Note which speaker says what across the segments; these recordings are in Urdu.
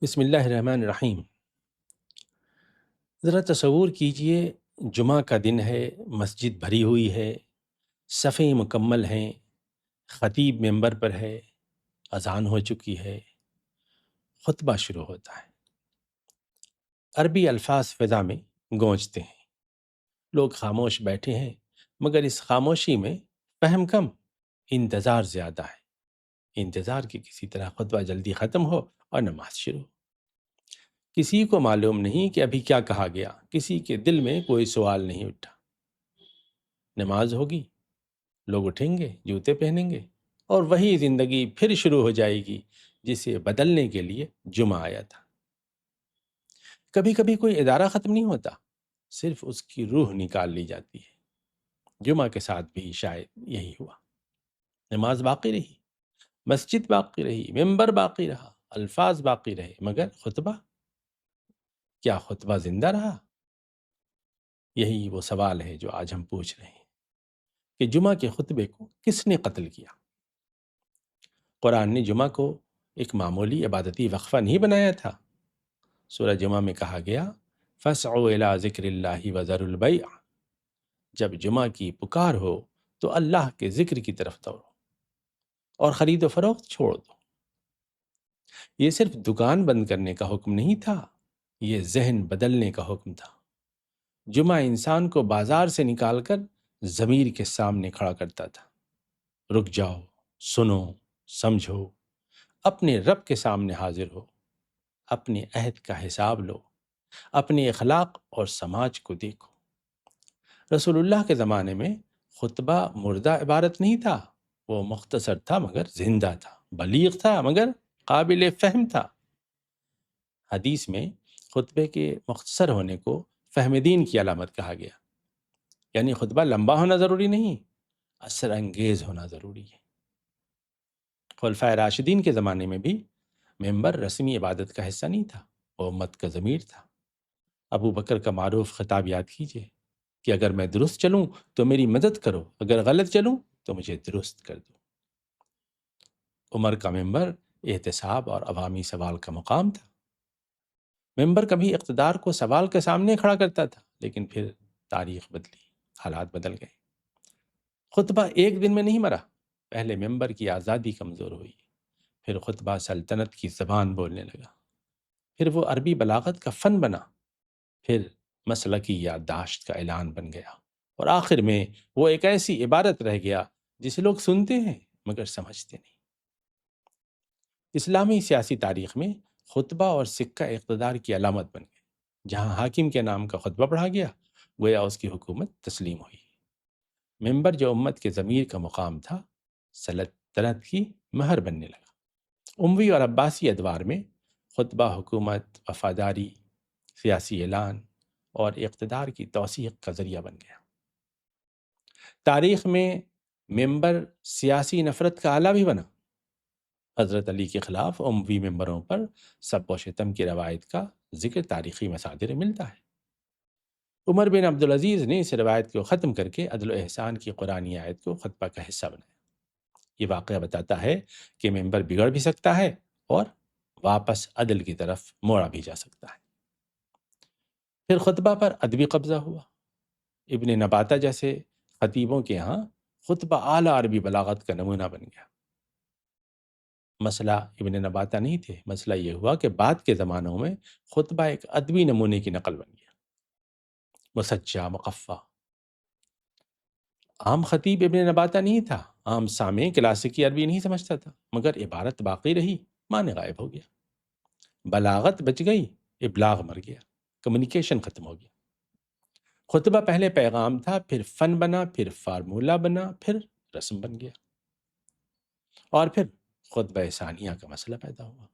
Speaker 1: بسم اللہ الرحمن الرحیم۔ ذرا تصور کیجئے، جمعہ کا دن ہے، مسجد بھری ہوئی ہے، صفیں مکمل ہیں، خطیب منبر پر ہے، اذان ہو چکی ہے، خطبہ شروع ہوتا ہے۔ عربی الفاظ فضا میں گونجتے ہیں، لوگ خاموش بیٹھے ہیں، مگر اس خاموشی میں فہم کم، انتظار زیادہ ہے۔ انتظار کہ کسی طرح خطبہ جلدی ختم ہو اور نماز شروع۔ کسی کو معلوم نہیں کہ ابھی کیا کہا گیا، کسی کے دل میں کوئی سوال نہیں اٹھا۔ نماز ہوگی، لوگ اٹھیں گے، جوتے پہنیں گے، اور وہی زندگی پھر شروع ہو جائے گی جسے بدلنے کے لیے جمعہ آیا تھا۔ کبھی کبھی کوئی ادارہ ختم نہیں ہوتا، صرف اس کی روح نکال لی جاتی ہے۔ جمعہ کے ساتھ بھی شاید یہی ہوا۔ نماز باقی رہی، مسجد باقی رہی، ممبر باقی رہا، الفاظ باقی رہے، مگر خطبہ؟ کیا خطبہ زندہ رہا؟ یہی وہ سوال ہے جو آج ہم پوچھ رہے ہیں کہ جمعہ کے خطبے کو کس نے قتل کیا؟ قرآن نے جمعہ کو ایک معمولی عبادتی وقفہ نہیں بنایا تھا۔ سورہ جمعہ میں کہا گیا، فَاسْعُوا إِلَىٰ ذِكْرِ اللَّهِ وَذَرُوا الْبَيْعَ۔ جب جمعہ کی پکار ہو تو اللہ کے ذکر کی طرف دوڑو اور خرید و فروخت چھوڑ دو۔ یہ صرف دکان بند کرنے کا حکم نہیں تھا، یہ ذہن بدلنے کا حکم تھا۔ جمعہ انسان کو بازار سے نکال کر ضمیر کے سامنے کھڑا کرتا تھا۔ رک جاؤ، سنو، سمجھو، اپنے رب کے سامنے حاضر ہو، اپنے عہد کا حساب لو، اپنے اخلاق اور سماج کو دیکھو۔ رسول اللہ کے زمانے میں خطبہ مردہ عبارت نہیں تھا، وہ مختصر تھا مگر زندہ تھا، بلیغ تھا مگر قابل فہم تھا۔ حدیث میں خطبے کے مختصر ہونے کو فہم دین کی علامت کہا گیا، یعنی خطبہ لمبا ہونا ضروری نہیں، اثر انگیز ہونا ضروری ہے۔ خلفائے راشدین کے زمانے میں بھی ممبر رسمی عبادت کا حصہ نہیں تھا، وہ امت کا ضمیر تھا۔ ابو بکر کا معروف خطاب یاد کیجئے کہ اگر میں درست چلوں تو میری مدد کرو، اگر غلط چلوں تو مجھے درست کر دو۔ عمر کا ممبر احتساب اور عوامی سوال کا مقام تھا۔ ممبر کبھی اقتدار کو سوال کے سامنے کھڑا کرتا تھا، لیکن پھر تاریخ بدلی، حالات بدل گئے۔ خطبہ ایک دن میں نہیں مرا، پہلے ممبر کی آزادی کمزور ہوئی، پھر خطبہ سلطنت کی زبان بولنے لگا، پھر وہ عربی بلاغت کا فن بنا، پھر مسلکی یادداشت کا اعلان بن گیا، اور آخر میں وہ ایک ایسی عبارت رہ گیا جسے لوگ سنتے ہیں مگر سمجھتے نہیں۔ اسلامی سیاسی تاریخ میں خطبہ اور سکہ اقتدار کی علامت بن گئے۔ جہاں حاکم کے نام کا خطبہ پڑھا گیا، گویا اس کی حکومت تسلیم ہوئی۔ ممبر جو امت کے ضمیر کا مقام تھا، سلطنت کی مہر بننے لگا۔ اموی اور عباسی ادوار میں خطبہ حکومت، وفاداری، سیاسی اعلان اور اقتدار کی توثیق کا ذریعہ بن گیا۔ تاریخ میں ممبر سیاسی نفرت کا آلہ بھی بنا۔ حضرت علی کے خلاف اموی ممبروں پر سب و شتم کی روایت کا ذکر تاریخی مصادر میں ملتا ہے۔ عمر بن عبدالعزیز نے اس روایت کو ختم کر کے عدل و احسان کی قرآنی آیت کو خطبہ کا حصہ بنایا۔ یہ واقعہ بتاتا ہے کہ ممبر بگڑ بھی سکتا ہے اور واپس عدل کی طرف موڑا بھی جا سکتا ہے۔ پھر خطبہ پر ادبی قبضہ ہوا۔ ابن نباتہ جیسے خطیبوں کے ہاں خطبہ اعلیٰ عربی بلاغت کا نمونہ بن گیا۔ مسئلہ ابن نباتہ نہیں تھے، مسئلہ یہ ہوا کہ بعد کے زمانوں میں خطبہ ایک ادبی نمونے کی نقل بن گیا، مسجع، مقفع۔ عام خطیب ابن نباتہ نہیں تھا، عام سامع کلاسیکی عربی نہیں سمجھتا تھا، مگر عبارت باقی رہی، معنی غائب ہو گیا، بلاغت بچ گئی، ابلاغ مر گیا، کمیونیکیشن ختم ہو گیا۔ خطبہ پہلے پیغام تھا، پھر فن بنا، پھر فارمولہ بنا، پھر رسم بن گیا، اور پھر خطبہ ثانیہ کا مسئلہ پیدا ہوا۔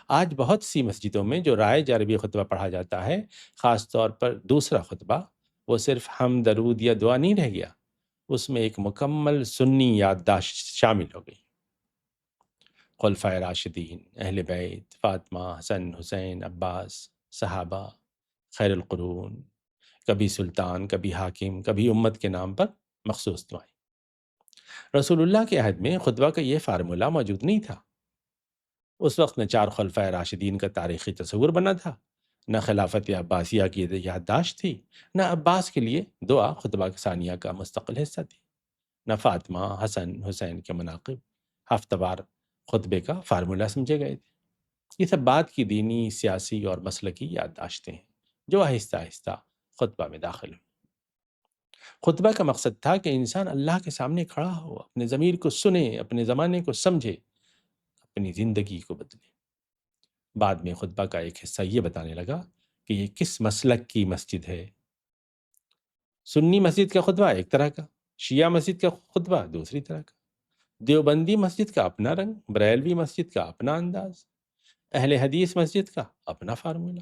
Speaker 1: آج بہت سی مسجدوں میں جو رائج عربی خطبہ پڑھا جاتا ہے، خاص طور پر دوسرا خطبہ، وہ صرف حمد، درود یا دعا نہیں رہ گیا، اس میں ایک مکمل سنی یادداشت شامل ہو گئی۔ خلفائے راشدین، اہل بیت، فاطمہ، حسن، حسین، عباس، صحابہ، خیر القرون، کبھی سلطان، کبھی حاکم، کبھی امت کے نام پر مخصوص دعائیں۔ رسول اللہ کے عہد میں خطبہ کا یہ فارمولہ موجود نہیں تھا۔ اس وقت نہ چار خلفائے راشدین کا تاریخی تصور بنا تھا، نہ خلافت عباسیہ کی یادداشت تھی، نہ عباس کے لیے دعا خطبہ ثانیہ کا مستقل حصہ تھی، نہ فاطمہ، حسن، حسین کے مناقب ہفتہ وار خطبے کا فارمولہ سمجھے گئے تھے۔ یہ سب بات کی دینی، سیاسی اور مسلکی یادداشتیں ہیں جو آہستہ آہستہ خطبہ میں داخل ہوئی۔ خطبہ کا مقصد تھا کہ انسان اللہ کے سامنے کھڑا ہو، اپنے ضمیر کو سنے، اپنے زمانے کو سمجھے، اپنی زندگی کو بدلے۔ بعد میں خطبہ کا ایک حصہ یہ بتانے لگا کہ یہ کس مسلک کی مسجد ہے۔ سنی مسجد کا خطبہ ایک طرح کا، شیعہ مسجد کا خطبہ دوسری طرح کا، دیوبندی مسجد کا اپنا رنگ، بریلوی مسجد کا اپنا انداز، اہل حدیث مسجد کا اپنا فارمولہ۔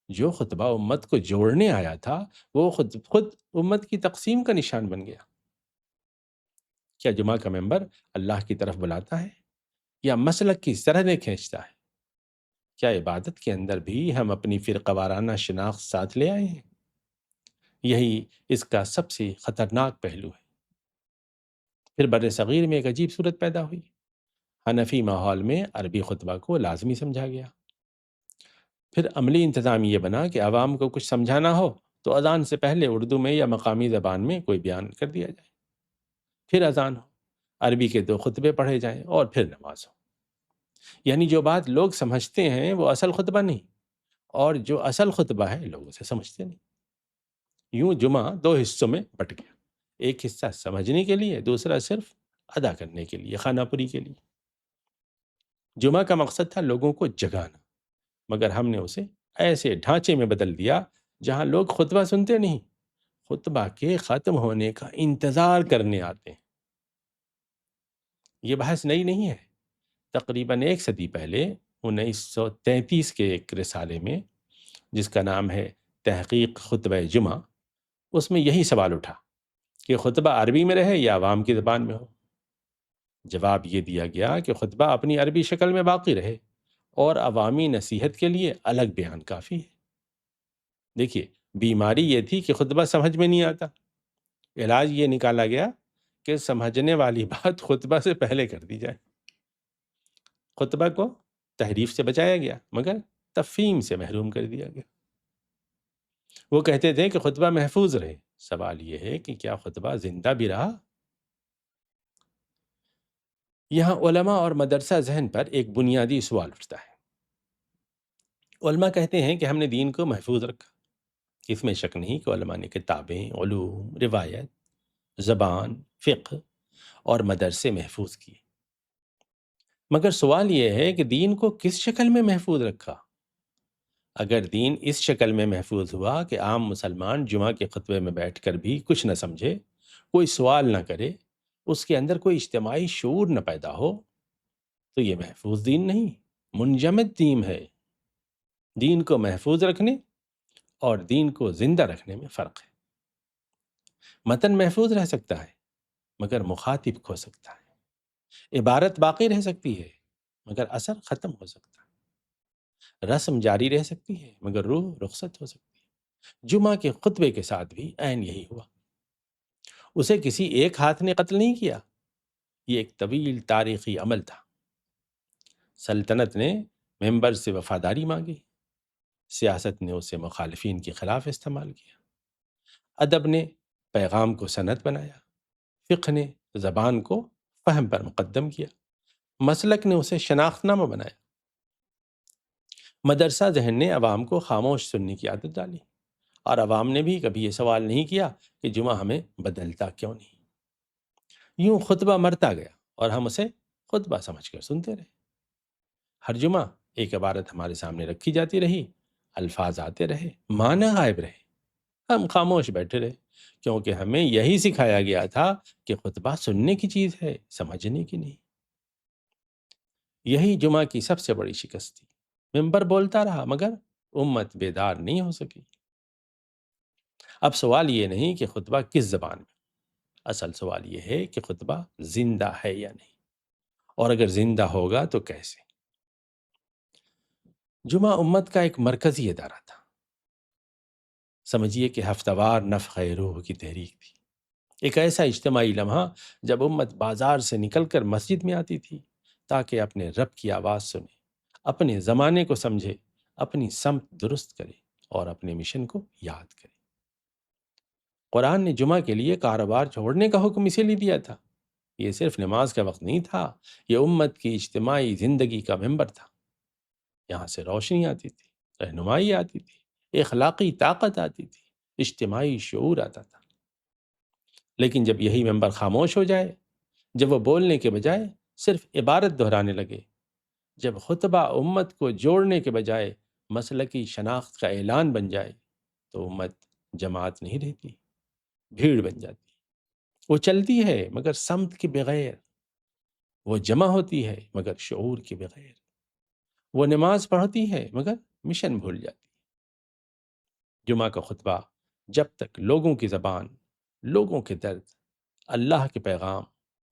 Speaker 1: جو خطبہ امت کو جوڑنے آیا تھا وہ خود امت کی تقسیم کا نشان بن گیا۔ کیا جمعہ کا ممبر اللہ کی طرف بلاتا ہے یا مسلک کی سرحدیں کھینچتا ہے؟ کیا عبادت کے اندر بھی ہم اپنی فرقہ وارانہ شناخت ساتھ لے آئے ہیں؟ یہی اس کا سب سے خطرناک پہلو ہے۔ پھر بر صغیر میں ایک عجیب صورت پیدا ہوئی۔ حنفی ماحول میں عربی خطبہ کو لازمی سمجھا گیا۔ پھر عملی انتظام یہ بنا کہ عوام کو کچھ سمجھانا ہو تو اذان سے پہلے اردو میں یا مقامی زبان میں کوئی بیان کر دیا جائے، پھر اذان ہو، عربی کے 2 خطبے پڑھے جائیں اور پھر نماز ہو۔ یعنی جو بات لوگ سمجھتے ہیں وہ اصل خطبہ نہیں، اور جو اصل خطبہ ہے لوگ اسے سمجھتے نہیں۔ یوں جمعہ 2 حصوں میں بٹ گیا، ایک حصہ سمجھنے کے لیے، دوسرا صرف ادا کرنے کے لیے، خانہ پوری کے لیے۔ جمعہ کا مقصد تھا لوگوں کو جگانا، مگر ہم نے اسے ایسے ڈھانچے میں بدل دیا جہاں لوگ خطبہ سنتے نہیں، خطبہ کے ختم ہونے کا انتظار کرنے آتے ہیں۔ یہ بحث نئی نہیں ہے۔ تقریباً 1 صدی پہلے 1933 کے ایک رسالے میں جس کا نام ہے تحقیق خطبہ جمعہ، اس میں یہی سوال اٹھا کہ خطبہ عربی میں رہے یا عوام کی زبان میں ہو۔ جواب یہ دیا گیا کہ خطبہ اپنی عربی شکل میں باقی رہے اور عوامی نصیحت کے لیے الگ بیان کافی ہے۔ دیکھیے، بیماری یہ تھی کہ خطبہ سمجھ میں نہیں آتا۔ علاج یہ نکالا گیا کہ سمجھنے والی بات خطبہ سے پہلے کر دی جائے۔ خطبہ کو تحریف سے بچایا گیا مگر تفہیم سے محروم کر دیا گیا۔ وہ کہتے تھے کہ خطبہ محفوظ رہے، سوال یہ ہے کہ کیا خطبہ زندہ بھی رہا؟ یہاں علماء اور مدرسہ ذہن پر ایک بنیادی سوال اٹھتا ہے۔ علماء کہتے ہیں کہ ہم نے دین کو محفوظ رکھا، اس میں شک نہیں کہ علماء نے کتابیں، علوم، روایت، زبان، فقہ اور مدرسے محفوظ کیے، مگر سوال یہ ہے کہ دین کو کس شکل میں محفوظ رکھا؟ اگر دین اس شکل میں محفوظ ہوا کہ عام مسلمان جمعہ کے خطبے میں بیٹھ کر بھی کچھ نہ سمجھے، کوئی سوال نہ کرے، اس کے اندر کوئی اجتماعی شعور نہ پیدا ہو، تو یہ محفوظ دین نہیں، منجمد دین ہے۔ دین کو محفوظ رکھنے اور دین کو زندہ رکھنے میں فرق ہے۔ متن محفوظ رہ سکتا ہے مگر مخاطب کھو سکتا ہے، عبارت باقی رہ سکتی ہے مگر اثر ختم ہو سکتا ہے، رسم جاری رہ سکتی ہے مگر روح رخصت ہو سکتی ہے۔ جمعہ کے خطبے کے ساتھ بھی عین یہی ہوا۔ اسے کسی ایک ہاتھ نے قتل نہیں کیا، یہ ایک طویل تاریخی عمل تھا۔ سلطنت نے ممبر سے وفاداری مانگی، سیاست نے اسے مخالفین کے خلاف استعمال کیا، ادب نے پیغام کو سند بنایا، فقہ نے زبان کو فہم پر مقدم کیا، مسلک نے اسے شناخت نامہ بنایا، مدرسہ ذہن نے عوام کو خاموش سننے کی عادت ڈالی، اور عوام نے بھی کبھی یہ سوال نہیں کیا کہ جمعہ ہمیں بدلتا کیوں نہیں۔ یوں خطبہ مرتا گیا اور ہم اسے خطبہ سمجھ کر سنتے رہے۔ ہر جمعہ ایک عبارت ہمارے سامنے رکھی جاتی رہی، الفاظ آتے رہے، معنی غائب رہے، ہم خاموش بیٹھے رہے، کیونکہ ہمیں یہی سکھایا گیا تھا کہ خطبہ سننے کی چیز ہے، سمجھنے کی نہیں۔ یہی جمعہ کی سب سے بڑی شکست تھی۔ ممبر بولتا رہا مگر امت بیدار نہیں ہو سکی۔ اب سوال یہ نہیں کہ خطبہ کس زبان میں، اصل سوال یہ ہے کہ خطبہ زندہ ہے یا نہیں، اور اگر زندہ ہوگا تو کیسے۔ جمعہ امت کا ایک مرکزی ادارہ تھا۔ سمجھیے کہ ہفتہ وار نفخ روح کی تحریک تھی، ایک ایسا اجتماعی لمحہ جب امت بازار سے نکل کر مسجد میں آتی تھی، تاکہ اپنے رب کی آواز سنے، اپنے زمانے کو سمجھے، اپنی سمت درست کرے اور اپنے مشن کو یاد کرے۔ قرآن نے جمعہ کے لیے کاروبار چھوڑنے کا حکم اسی لیے دیا تھا۔ یہ صرف نماز کا وقت نہیں تھا، یہ امت کی اجتماعی زندگی کا ممبر تھا۔ یہاں سے روشنی آتی تھی، رہنمائی آتی تھی، اخلاقی طاقت آتی تھی، اجتماعی شعور آتا تھا۔ لیکن جب یہی ممبر خاموش ہو جائے، جب وہ بولنے کے بجائے صرف عبارت دہرانے لگے، جب خطبہ امت کو جوڑنے کے بجائے مسلکی شناخت کا اعلان بن جائے، تو امت جماعت نہیں رہتی، بھیڑ بن جاتی۔ وہ چلتی ہے مگر سمت کے بغیر، وہ جمع ہوتی ہے مگر شعور کے بغیر، وہ نماز پڑھتی ہے مگر مشن بھول جاتی۔ جمعہ کا خطبہ جب تک لوگوں کی زبان، لوگوں کے درد، اللہ کے پیغام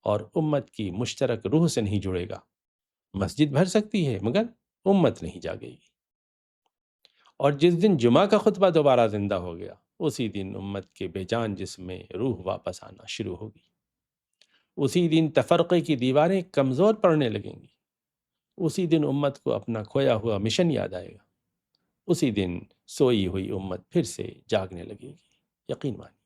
Speaker 1: اور امت کی مشترک روح سے نہیں جڑے گا، مسجد بھر سکتی ہے مگر امت نہیں جاگے گی۔ اور جس دن جمعہ کا خطبہ دوبارہ زندہ ہو گیا، اسی دن امت کے بے جان جسم میں روح واپس آنا شروع ہوگی۔ اسی دن تفرقے کی دیواریں کمزور پڑنے لگیں گی۔ اسی دن امت کو اپنا کھویا ہوا مشن یاد آئے گا۔ اسی دن سوئی ہوئی امت پھر سے جاگنے لگے گی، یقین مانیے۔